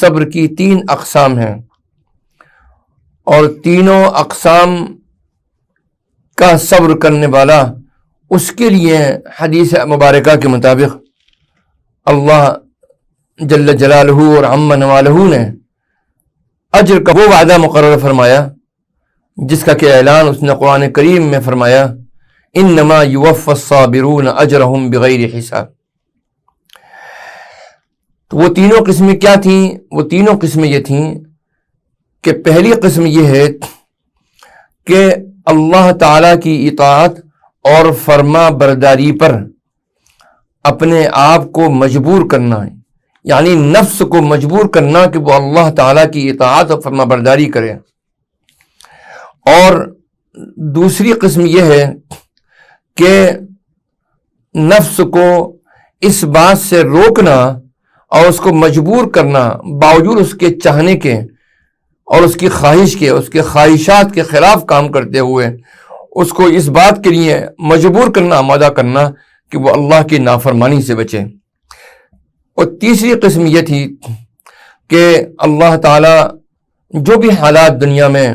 صبر کی 3 اقسام ہیں، اور تینوں اقسام کا صبر کرنے والا اس کے لیے حدیث مبارکہ کے مطابق اللہ جل جلالہ اور عم نوالہ نے اجر کا وہ وعدہ مقرر فرمایا جس کا کہ اعلان اس نے قرآن کریم میں فرمایا، انما یوفی الصابرون اجرہم بغیر حساب۔ تو وہ تینوں قسمیں کیا تھیں؟ وہ تینوں قسمیں یہ تھیں کہ پہلی قسم یہ ہے کہ اللہ تعالیٰ کی اطاعت اور فرما برداری پر اپنے آپ کو مجبور کرنا ہے، یعنی نفس کو مجبور کرنا کہ وہ اللہ تعالیٰ کی اطاعت اور فرما برداری کرے۔ اور دوسری قسم یہ ہے کہ نفس کو اس بات سے روکنا اور اس کو مجبور کرنا باوجود اس کے چاہنے کے اور اس کی خواہش کے، اس کے خواہشات کے خلاف کام کرتے ہوئے اس کو اس بات کے لیے مجبور کرنا، آمادہ کرنا کہ وہ اللہ کی نافرمانی سے بچے۔ اور تیسری قسم یہ تھی کہ اللہ تعالیٰ جو بھی حالات دنیا میں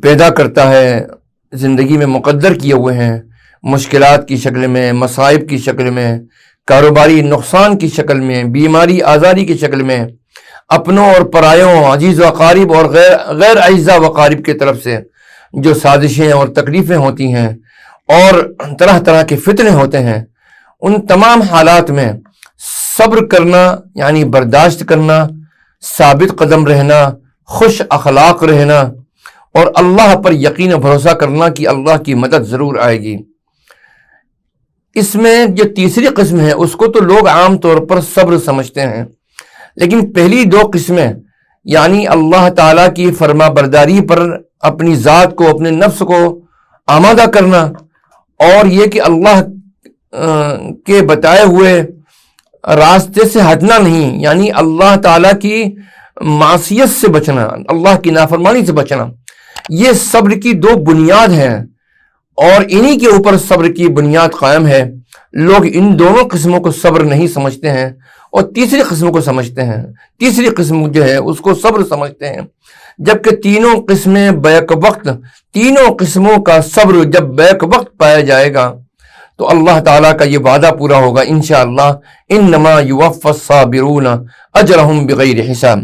پیدا کرتا ہے، زندگی میں مقدر کیے ہوئے ہیں، مشکلات کی شکل میں، مصائب کی شکل میں، کاروباری نقصان کی شکل میں، بیماری آزاری کی شکل میں، اپنوں اور پرایوں، عزیز و اقارب اور غیر اعزاء و اقارب کی طرف سے جو سازشیں اور تکلیفیں ہوتی ہیں اور طرح طرح کے فتنے ہوتے ہیں، ان تمام حالات میں صبر کرنا یعنی برداشت کرنا، ثابت قدم رہنا، خوش اخلاق رہنا اور اللہ پر یقین و بھروسہ کرنا کہ اللہ کی مدد ضرور آئے گی۔ اس میں جو تیسری قسم ہے اس کو تو لوگ عام طور پر صبر سمجھتے ہیں، لیکن پہلی 2 قسمیں یعنی اللہ تعالیٰ کی فرما برداری پر اپنی ذات کو، اپنے نفس کو آمادہ کرنا، اور یہ کہ اللہ کے بتائے ہوئے راستے سے ہٹنا نہیں، یعنی اللہ تعالیٰ کی معصیت سے بچنا، اللہ کی نافرمانی سے بچنا، یہ صبر کی 2 بنیاد ہیں، اور انہی کے اوپر صبر کی بنیاد قائم ہے۔ لوگ ان دونوں قسموں کو صبر نہیں سمجھتے ہیں اور تیسری قسم کو سمجھتے ہیں، تیسری قسم جو ہے اس کو صبر سمجھتے ہیں، جبکہ تینوں قسمیں بیک وقت، تینوں قسموں کا صبر جب بیک وقت پایا جائے گا تو اللہ تعالیٰ کا یہ وعدہ پورا ہوگا انشاءاللہ، انما یوفی الصابرون اجرہم بغیر حساب۔